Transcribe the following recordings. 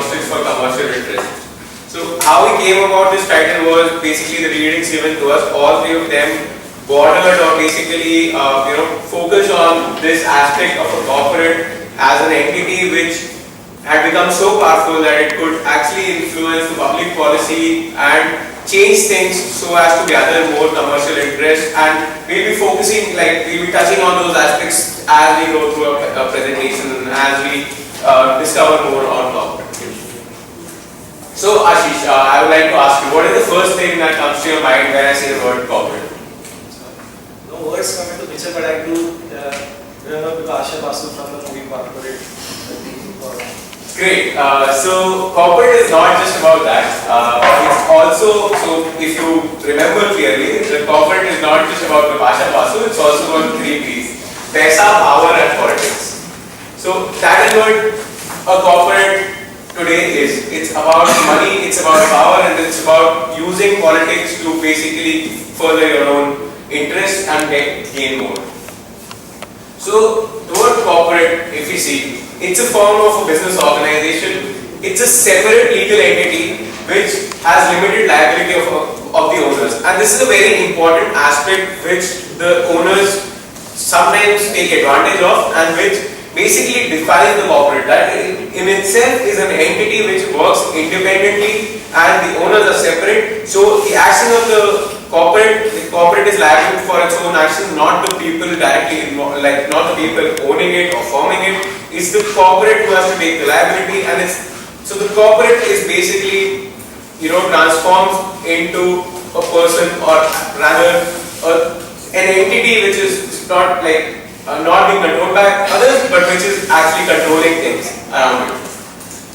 ostrich for commercial interest. So how we came about this title was basically the readings given to us. All three of them bordered or basically focused on this aspect of a corporate as an entity which had become so powerful that it could actually influence the public policy and change things so as to gather more commercial interest. And we'll be focusing, we'll be touching on those aspects as we go through a presentation and as we discover more on corporate. So Ashish, I would like to ask you, what is the first thing that comes to your mind when I say the word corporate? No words come into picture, but I do remember Ashish from the movie Corporate. Great. So corporate is not just about that. It's also, so if you remember clearly, the corporate is not just about Vipasha Basu, it's also about three P's. Paisa, power and politics. So that is what a corporate today is. It's about money, it's about power, and it's about using politics to basically further your own interests and gain more. So the word corporate, if you see, it's a form of a business organization. It's a separate legal entity which has limited liability of the owners. And this is a very important aspect which the owners sometimes take advantage of and which basically defines the corporate. That in itself is an entity which works independently and the owners are separate. So the action of the corporate is liable for its own action, not the people directly involved, not the people owning it or forming it. It's the corporate who has to take the liability, and so the corporate is basically transformed into a person, or rather an entity which is not being controlled by others, but which is actually controlling things around it.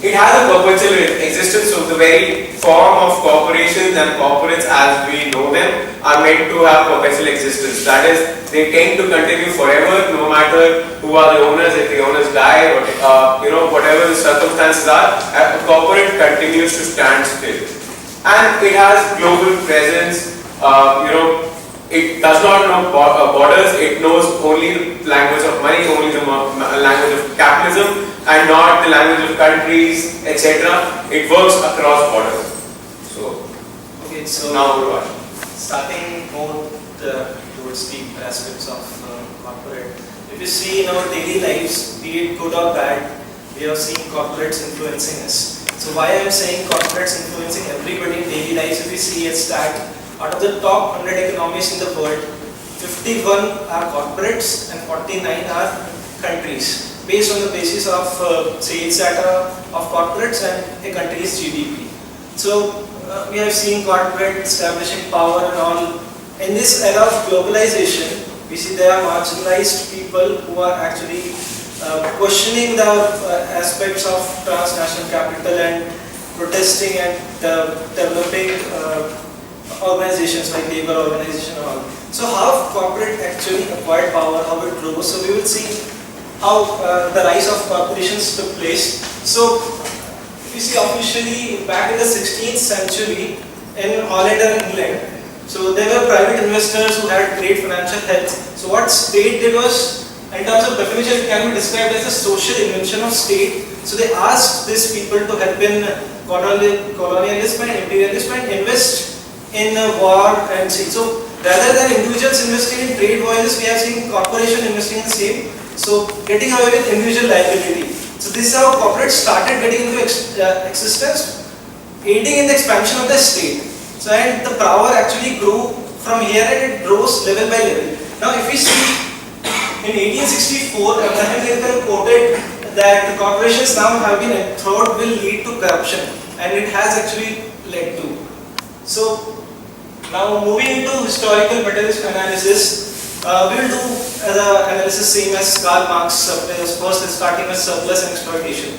It has a perpetual existence, so the very form of corporations and corporates as we know them are meant to have perpetual existence. That is, they tend to continue forever, no matter who are the owners. If the owners die, or whatever the circumstances are, a corporate continues to stand still. And it has global presence. It does not know borders. It knows only the language of money, only the language of capitalism, and not the language of countries, etc. It works across borders. So now we're on. Starting more towards the aspects of corporate. If you see in our daily lives, be it good or bad, we have seen corporates influencing us. So why I am saying corporates influencing everybody in daily lives? If you see a stat, out of the top 100 economies in the world, 51 are corporates and 49 are countries, based on the basis of sales data of corporates and a country's GDP. So we have seen corporate establishing power and all. In this era of globalization, we see there are marginalized people who are actually questioning the aspects of transnational capital and protesting and developing organizations like labor organization and all. So how corporate actually acquired power, how it grew. So we will see how the rise of corporations took place. So if you see officially back in the 16th century in Holland and England, so there were private investors who had great financial health. So what state did was, in terms of definition, it can be described as a social invention of state. So they asked these people to help in colonialism and imperialism and invest in war and sea. So rather than individuals investing in trade voyages, we have seen corporation investing in the same. So getting away with individual liability. So this is how corporates started getting into existence, aiding in the expansion of the state. So and the power actually grew from here and it grows level by level. Now if we see in 1864, Abraham Lincoln quoted that the corporations now have been thought will lead to corruption, and it has actually led to. So now moving into historical materialist analysis, we will do the analysis same as Karl Marx, first starting with surplus and exploitation.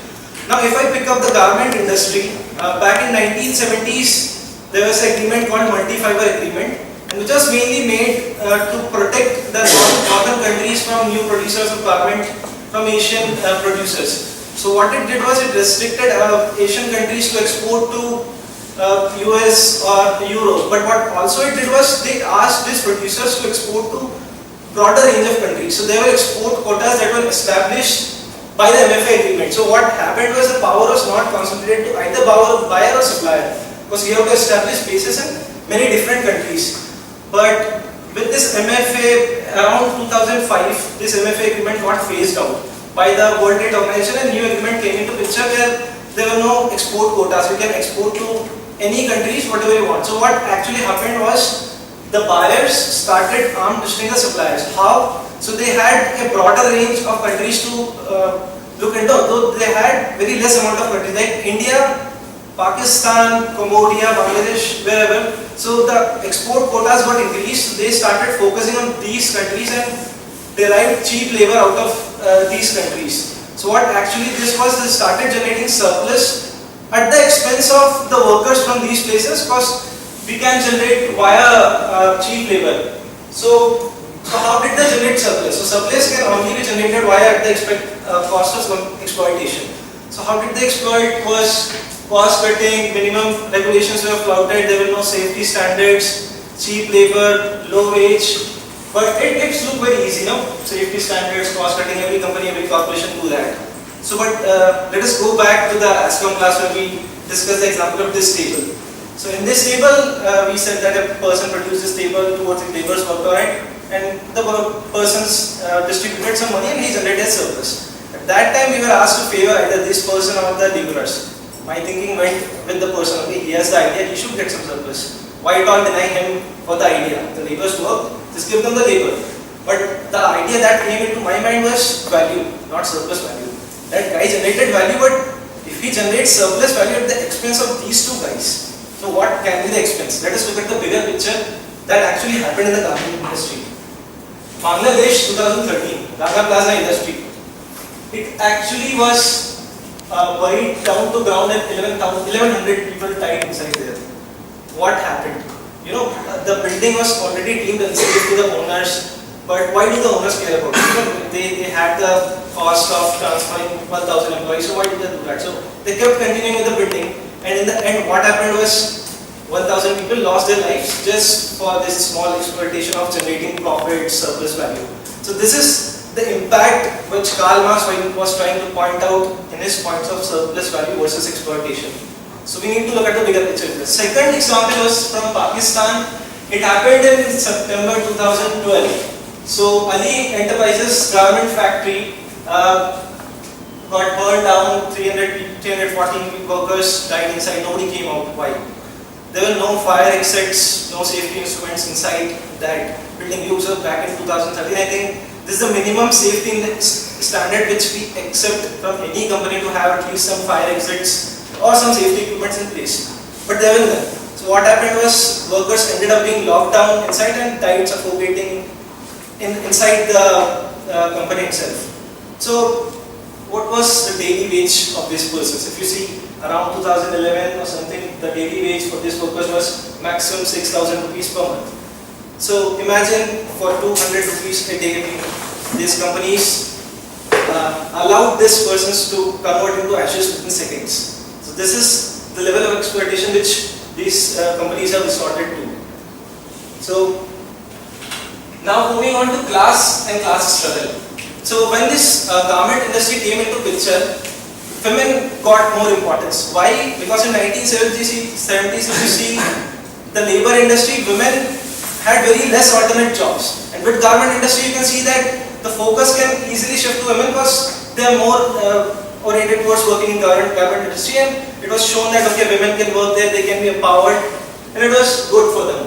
Now if I pick up the garment industry, back in 1970s, there was an agreement called multi-fiber agreement, and which was mainly made to protect the northern countries from new producers of garment from Asian producers. So what it did was it restricted Asian countries to export to US or Europe, but what also it did was they asked these producers to export to broader range of countries. So there were export quotas that were established by the MFA agreement. So what happened was the power was not concentrated to either buyer or supplier, because we have to establish bases in many different countries. But with this MFA around 2005, this MFA agreement got phased out by the World Trade Organization, and new agreement came into picture where there were no export quotas. You can export to any countries whatever you want. So what actually happened was the buyers started arm twisting the suppliers. How? So they had a broader range of countries to look into, though they had very less amount of countries like India, Pakistan, Cambodia, Bangladesh, wherever. So the export quotas got increased. They started focusing on these countries and derived cheap labor out of these countries. So what actually this was, they started generating surplus at the expense of the workers from these places, because we can generate via cheap labor. So how did they generate surplus? So surplus can only be generated via at the cost of some exploitation. So how did they exploit? Was cost cutting, minimum regulations were flouted, there were no safety standards, cheap labor, low wage. But it looks very easy, no? Safety standards, cost cutting, every company, every corporation do that. So but let us go back to the ASCOM class where we discussed the example of this table. So in this table, we said that a person produced this table, 2 or 3 laborers worked on it, and the person's distributed some money and he generated surplus. At that time, we were asked to favor either this person or the laborers. My thinking went with the person, okay, he has the idea, he should get some surplus. Why at all deny him for the idea? The laborers work, just give them the labor. But the idea that came into my mind was value, not surplus value. That guy generated value, but if he generates surplus value at the expense of these 2 guys, so what can be the expense? Let us look at the bigger picture that actually happened in the garment industry. Bangladesh 2013, Rana Plaza industry. It actually was buried down to ground and 1100 people died inside there. What happened? You know, the building was already deemed unsafe to the owners, but why do the owners care about it? You know, they had the cost of transferring 1,000 employees, so why did they do that? So they kept continuing with the building, and in the end what happened was 1,000 people lost their lives just for this small exploitation of generating profit, surplus value. So this is the impact which Karl Marx was trying to point out in his points of surplus value versus exploitation. So we need to look at the bigger picture. The second example was from Pakistan. It happened in September 2012. So Ali Enterprises garment factory got burned down, 314 workers died inside, nobody came out. Why? There were no fire exits, no safety instruments inside that building. You observed back in 2013, I think this is the minimum safety standard which we accept from any company, to have at least some fire exits or some safety equipment in place. But there were none. So what happened was workers ended up being locked down inside and died suffocating inside the company itself. So what was the daily wage of these persons? If you see around 2011 or something, the daily wage for these workers was maximum 6,000 rupees per month. So imagine for 200 rupees a day, these companies allowed these persons to convert into ashes within seconds. So this is the level of exploitation which these companies have resorted to. So now moving on to class and class struggle. So when this garment industry came into picture, women got more importance. Why? Because in 1970s, if you see the labor industry, women had very less alternate jobs. And with garment industry, you can see that the focus can easily shift to women because they are more oriented towards working in garment industry, and it was shown that okay, women can work there, they can be empowered, and it was good for them.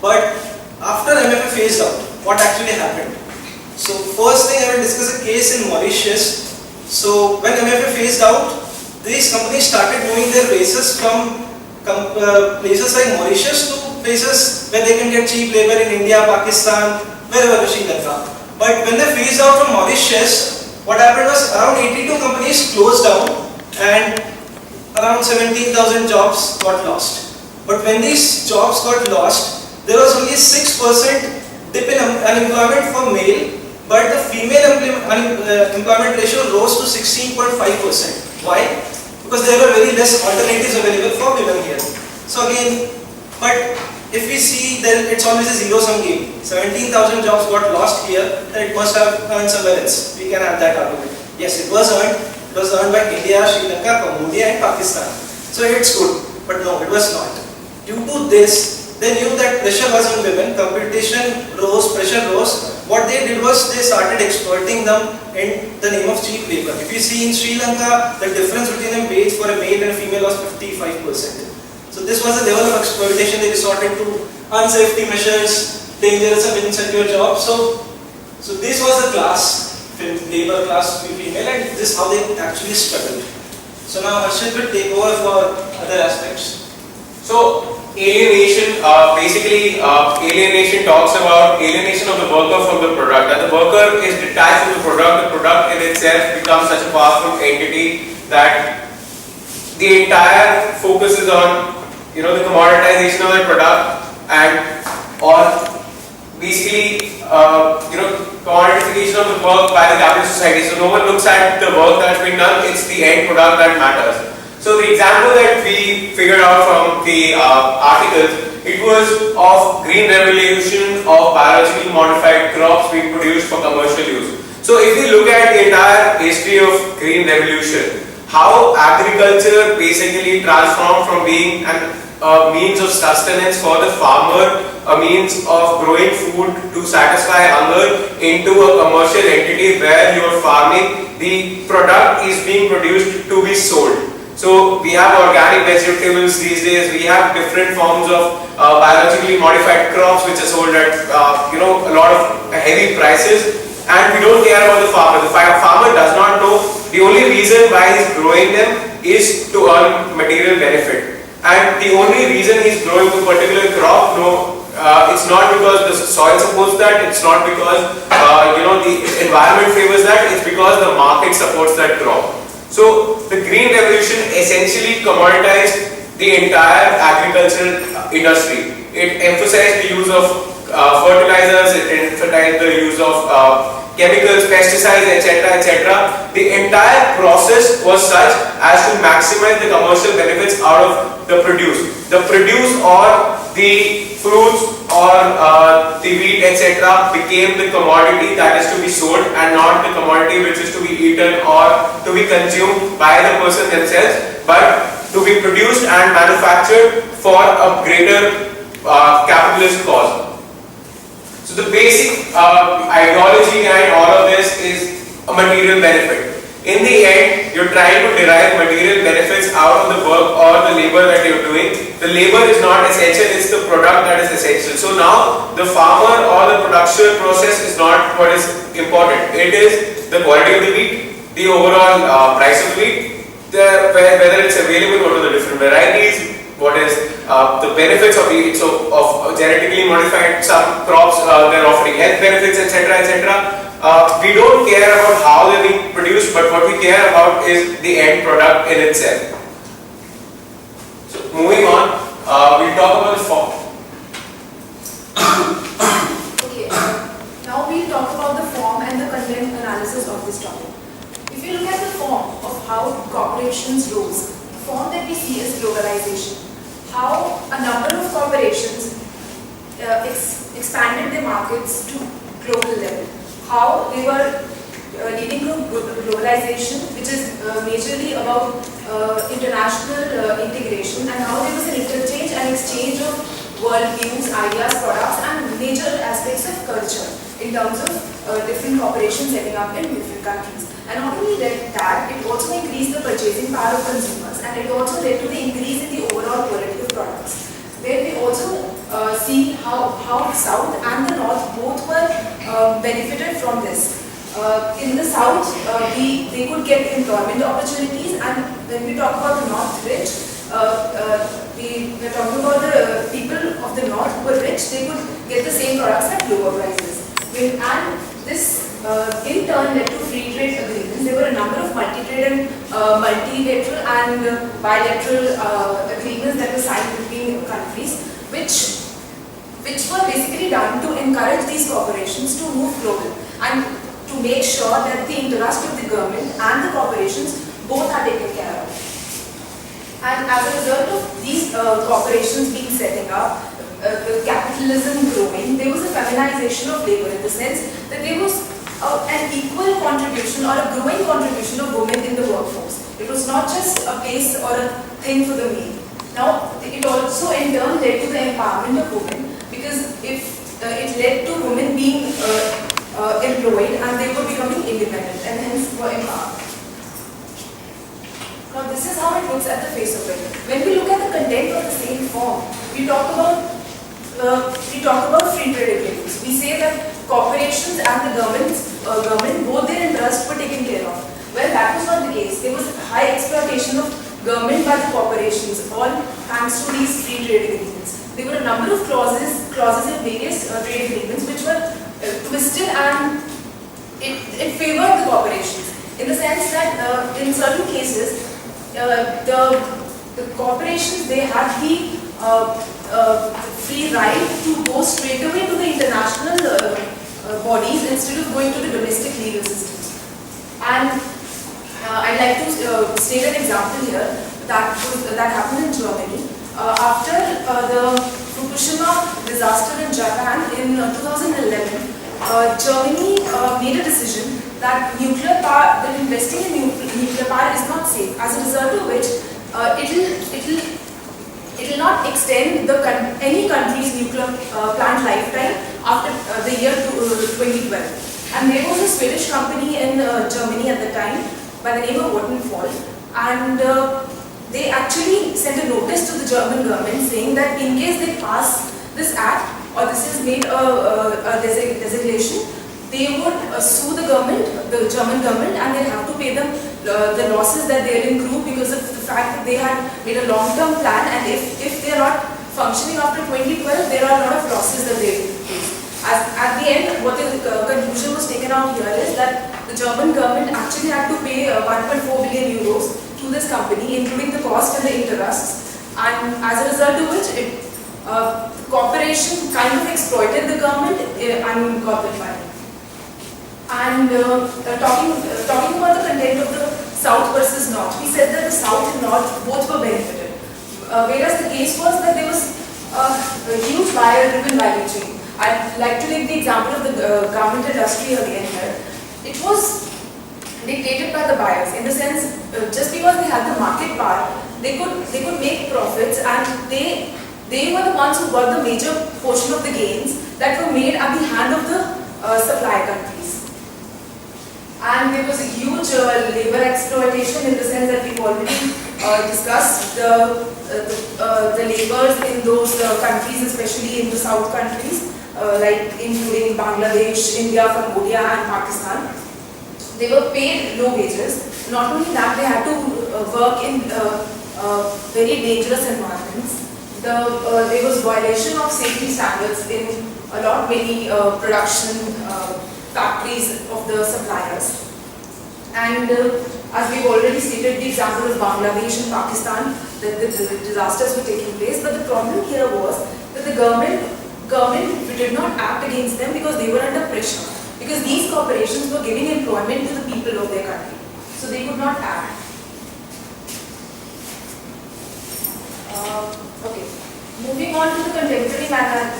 But after MFA phased out, what actually happened? So first thing, I will discuss a case in Mauritius. So when MFA phased out, these companies started moving their bases from places like Mauritius to places where they can get cheap labor in India, Pakistan, wherever, Sri Lanka. But when they phased out from Mauritius, what happened was around 82 companies closed down and around 17,000 jobs got lost. But when these jobs got lost, there was only 6% dip in unemployment for male, but the female employment ratio rose to 16.5%. Why? Because there were very less alternatives available for women here. So again, but if we see, then it's always a zero-sum game. 17,000 jobs got lost here, then it must have earned somewhere else. We can have that argument. Yes, it was earned. It was earned by India, Sri Lanka, Cambodia, and Pakistan. So it's good, but no, it was not. Due to this, they knew that pressure was on women, competition rose, pressure rose. What they did was they started exploiting them in the name of cheap labor. If you see in Sri Lanka, the difference between a wage for a male and a female was 55%. So this was a level of exploitation. They resorted to unsafety measures, dangerous and insecure jobs. So this was the class, labor class female, and this is how they actually struggled. So now Harshit will take over for other aspects. So alienation, alienation talks about alienation of the worker from the product. That the worker is detached from the product in itself becomes such a powerful entity that the entire focus is on the commoditization of the product or basically commodification of the work by the capitalist society. So no one looks at the work that's been done, it's the end product that matters. So the example that we figured out from the articles, it was of green revolution of biologically modified crops being produced for commercial use. So if we look at the entire history of green revolution, how agriculture basically transformed from being a means of sustenance for the farmer, a means of growing food to satisfy hunger, into a commercial entity where you are farming, the product is being produced to be sold. So we have organic vegetables these days, we have different forms of biologically modified crops which are sold at a lot of heavy prices, and we don't care about the farmer. The farmer does not know. The only reason why he's growing them is to earn material benefit. And the only reason he's growing a particular crop, it's not because the soil supports that, it's not because the environment favors that, it's because the market supports that crop. So the green revolution essentially commoditized the entire agricultural industry. It emphasized the use of fertilizers, it emphasized the use of chemicals, pesticides, etc., etc. The entire process was such as to maximize the commercial benefits out of the produce. The produce or the fruits or the wheat, etc. became the commodity that is to be sold and not the commodity which is to be eaten or to be consumed by the person themselves, but to be produced and manufactured for a greater capitalist cause. So the basic ideology behind all of this is a material benefit. In the end, you're trying to derive material benefits out of the work or the labor that you're doing. The labor is not essential, it's the product that is essential. So now, the farmer or the production process is not what is important. It is the quality of the wheat, the overall price of the wheat, whether it's available, what are the different varieties, what is the benefits of the of genetically modified some crops, they're offering health benefits, etc., etc. We don't care about how they're being produced, but what we care about is the end product in itself. So moving on, we'll talk about the form. Okay, now we'll talk about the form and the content analysis of this topic. If you look at the form of how corporations rose, the form that we see is globalization. How a number of corporations expanded their markets to global level. How they were leading to globalization, which is majorly about international integration, and how there was an interchange and exchange of worldviews, ideas, products, and major aspects of culture in terms of different corporations setting up in different countries. And not only that, it also increased the purchasing power of consumers, and it also led to the increase in the overall quality of products. Where we also see how South and the North both were benefited from this. In the South, they could get employment opportunities, and when we talk about the North rich, we're talking about the people of the North who were rich, they could get the same products at lower prices. And this in turn led to free trade agreements. There were a number of multilateral and bilateral agreements that were signed between countries, which were basically done to encourage these corporations to move global and to make sure that the interest of the government and the corporations both are taken care of. And as a result of these corporations being setting up, capitalism growing, there was a feminization of labor in the sense that there was an equal contribution or a growing contribution of women in the workforce. It was not just a place or a thing for the male. Now, it also in turn led to the empowerment of women, because if it led to women being employed and they were becoming independent and hence were empowered. Now, this is how it looks at the face of it. When we look at the content of the same form, we talk about free trade agreements. We say that corporations and the government, both their interests were taken care of. Well, that was not the case. There was high exploitation of government by the corporations, all thanks to these free trade agreements. There were a number of clauses in various trade agreements which were twisted, and it favored the corporations in the sense that in certain cases the corporations, they had the free right to go straight away to the international bodies instead of going to the domestic legal systems. And I'd like to state an example here that happened in Germany. After the Fukushima disaster in Japan in 2011, Germany made a decision that investing in nuclear power is not safe. As a result of which, it will not extend any country's nuclear plant lifetime after the year 2012. And there was a Swedish company in Germany at the time by the name of Vattenfall, and they actually sent a notice to the German government saying that in case they pass this act or this is made a designation, they would sue the German government, and they'll have to pay them the losses that they'll incur because of the fact that they had made a long-term plan, and if they're not functioning after 2012, there are a lot of losses that they face. At the end, what the conclusion was taken out here is that the German government actually had to pay 1.4 billion euros to this company, including the cost and the interests, and as a result of which, corporation kind of exploited the government and got the money. And talking about the content of the South versus North, we said that the South and North both were benefited, whereas the case was that there was a huge buyer-driven value chain. I'd like to take the example of the garment industry again here. It was dictated by the buyers in the sense, just because they had the market power, they could make profits, and they were the ones who got the major portion of the gains that were made at the hand of the supply countries. And there was a huge labor exploitation in the sense that we've already discussed the laborers in those countries, especially in the south countries, like including Bangladesh, India, Cambodia and Pakistan. They were paid low wages. Not only that, they had to work in very dangerous environments. There was violation of safety standards in many production factories of the suppliers. And as we've already stated, the example of Bangladesh and Pakistan, that the disasters were taking place. But the problem here was that the government did not act against them because they were under pressure. Because these corporations were giving employment to the people of their country. So they could not act. Okay. Moving on to the contemporary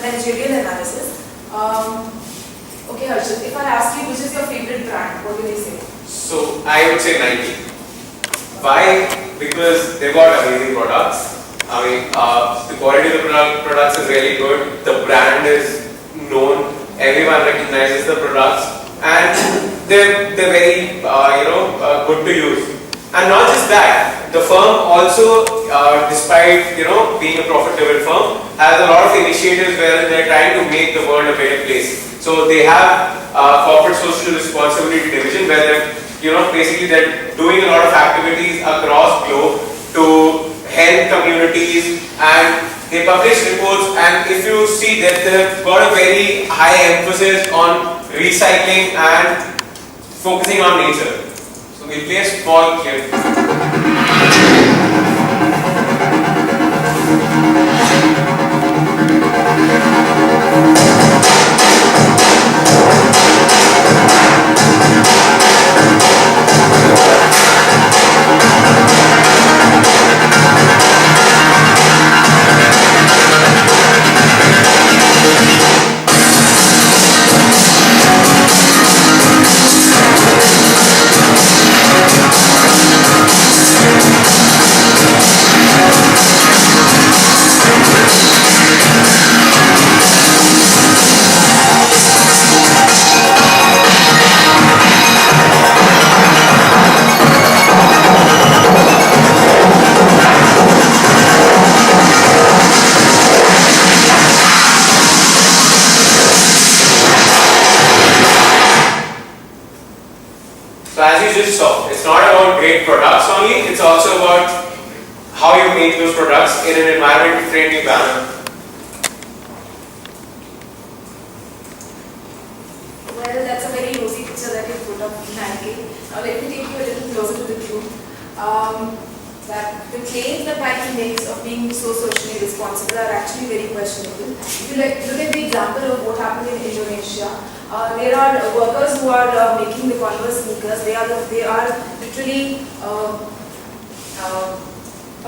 managerial analysis. Okay, Harshit, if I ask you which is your favorite brand, what will you say? So I would say Nike. Why? Because they've got amazing products. I mean, the quality of the products is really good. The brand is known. Everyone recognizes the products, and they're very good to use. And not just that, the firm also, despite being a profit-driven firm, has a lot of initiatives where they're trying to make the world a better place. So they have corporate social responsibility division where basically they're doing a lot of activities across globe to help communities, and they publish reports. And if you see that they've got a very high emphasis on recycling and focusing on nature. So we play a small clip. So as you just saw, it's not about great products only, it's also about how you make those products in an environment friendly manner. Well, that's a very rosy picture that you put up in Nike. Now let me take you a little closer to the truth. That the claims that Nike makes of being so socially responsible are actually very questionable. If you look at the example of what happened in Indonesia, there are workers who are making the Converse sneakers. They are literally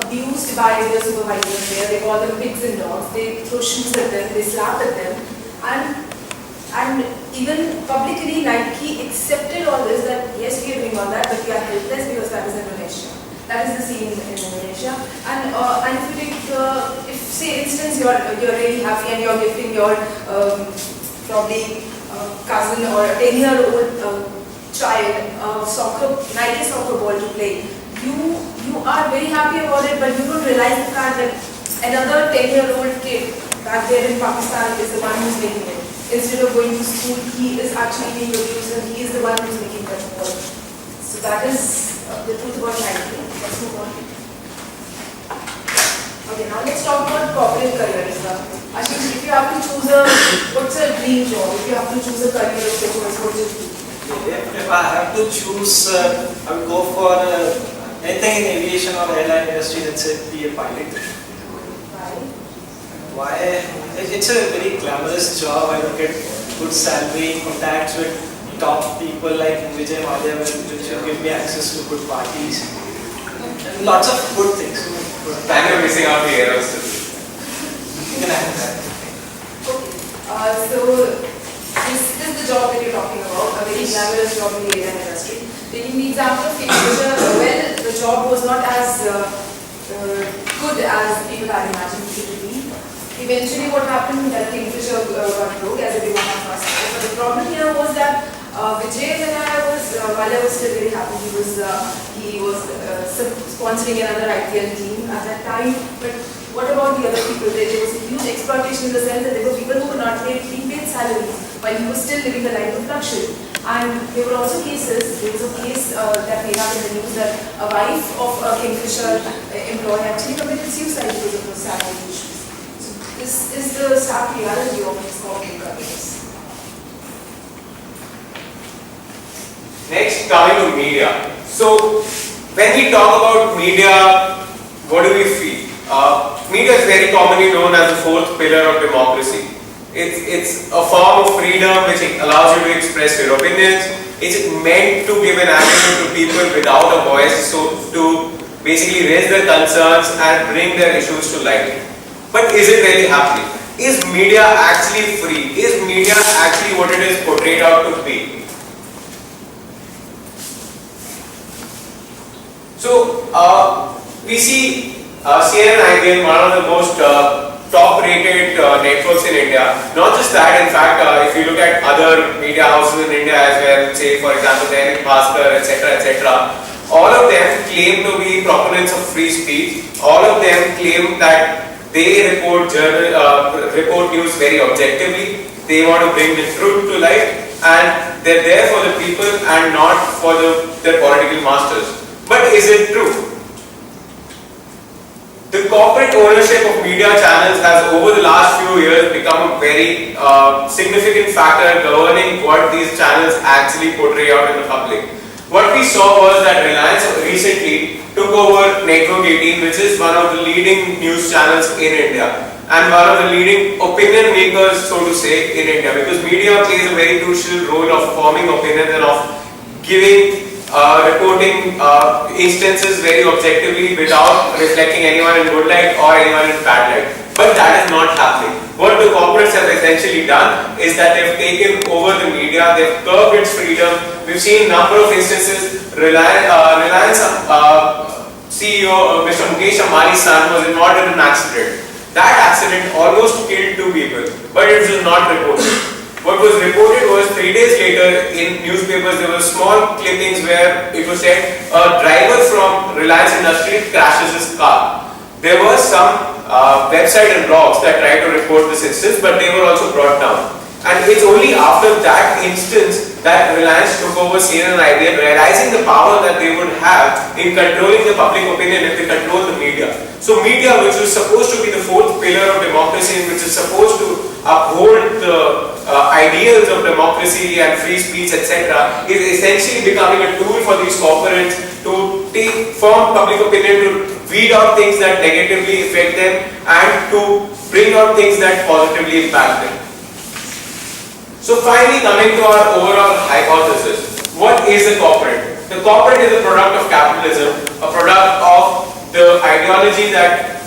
abused by their supervisors there. They call them pigs and dogs. They throw shoes at them. They slap at them, and even publicly Nike accepted all this, that yes, we are doing all that, but we are helpless because that is Indonesia. That is the scene in Indonesia. And if you take, if say instance you're really happy and you're gifting your probably cousin or a 10-year-old child Nike soccer ball to play, you are very happy about it, but you don't realize the fact that another 10-year-old kid back there in Pakistan is the one who's making it. Instead of going to school, he is actually being abused and he is the one who's making that ball. So that is the truth about Nike. Let's move on. Okay, now let's talk about corporate careers. Ashish, if you have to choose what's a dream job? If you have to choose a career of choice, what would you do? If I have to choose, I would go for anything in aviation or airline industry. Let's say be a pilot. Why? It's a very glamorous job. I look at good salary, contacts with top people like Vijay Malia, which will give me access to good parties. And lots of good things. And you're missing out the air hostess. You can have that. Okay. So this is the job that you're talking about, a very glamorous job in the airline industry. Taking the example of Kingfisher, well, the job was not as good as people had imagined it to be. Eventually what happened that Kingfisher got broke, as everyone of us knows. But the problem here was that Vijay, while I was still very happy, he was sponsoring another IPL team at that time. But what about the other people? There was a huge exploitation in the sense that there were people who were not being paid salaries while he was still living a life of luxury. And there were also cases, there was a case that came out in the news that a wife of a Kingfisher employee actually committed suicide because of those salary issues. So this is the stark reality of these corporate careers. Next, coming to media. So, when we talk about media, what do we feel? Media is very commonly known as the fourth pillar of democracy. It's a form of freedom which allows you to express your opinions. It's meant to give an avenue to people without a voice, so to basically raise their concerns and bring their issues to light. But is it really happening? Is media actually free? Is media actually what it is portrayed out to be? So, we see CNN IBN, one of the most top-rated networks in India. Not just that, in fact, if you look at other media houses in India as well, say for example, Dainik Bhaskar, etc., all of them claim to be proponents of free speech. All of them claim that they report news very objectively. They want to bring the truth to light, and they're there for the people and not for their political masters. But is it true? The corporate ownership of media channels has over the last few years become a very significant factor governing what these channels actually portray out in the public. What we saw was that Reliance recently took over Network 18, which is one of the leading news channels in India and one of the leading opinion makers, so to say, in India, because media plays a very crucial role of forming opinions and of giving reporting instances very objectively without reflecting anyone in good light or anyone in bad light. But that is not happening. What the corporates have essentially done is that they've taken over the media, they've curbed its freedom. We've seen a number of instances. Reliance CEO Mr. Mukesh Ambani's son was involved in an accident. That accident almost killed 2 people, but it was not reported. What was reported was 3 days later in newspapers there were small clippings where it was said a driver from Reliance Industries crashes his car. There were some website and blogs that tried to report this instance, but they were also brought down. And it's only after that instance that Reliance took over CNN and IBM, realizing the power that they would have in controlling the public opinion if they control the media. So media, which was supposed to be the fourth pillar of democracy, which is supposed to uphold the ideals of democracy and free speech, etc., is essentially becoming a tool for these corporates to take form public opinion, to weed out things that negatively affect them and to bring out things that positively impact them. So finally, coming to our overall hypothesis, what is a corporate? The corporate is a product of capitalism, a product of the ideology that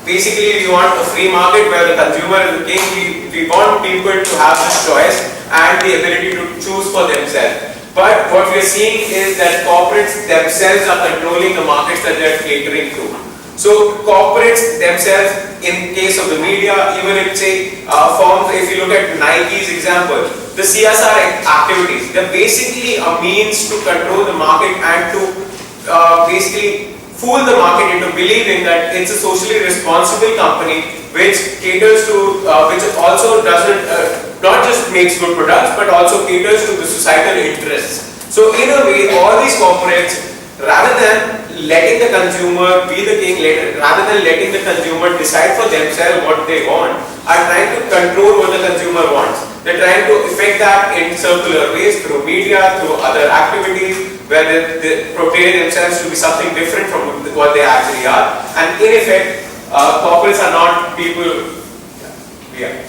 basically we want a free market where the consumer is the king. We want people to have this choice and the ability to choose for themselves. But what we are seeing is that corporates themselves are controlling the markets that they are catering to. So corporates themselves, in case of the media, even if say forms, if you look at Nike's example, the CSR activities, they're basically a means to control the market and to basically fool the market into believing that it's a socially responsible company which caters to, which also doesn't, not just makes good products but also caters to the societal interests. So in a way, all these corporates, rather than letting the consumer be the king, rather than letting the consumer decide for themselves what they want, are trying to control what the consumer wants. They're trying to affect that in circular ways, through media, through other activities, where they portray themselves to be something different from what they actually are. And in effect, corporates are not people. Yeah.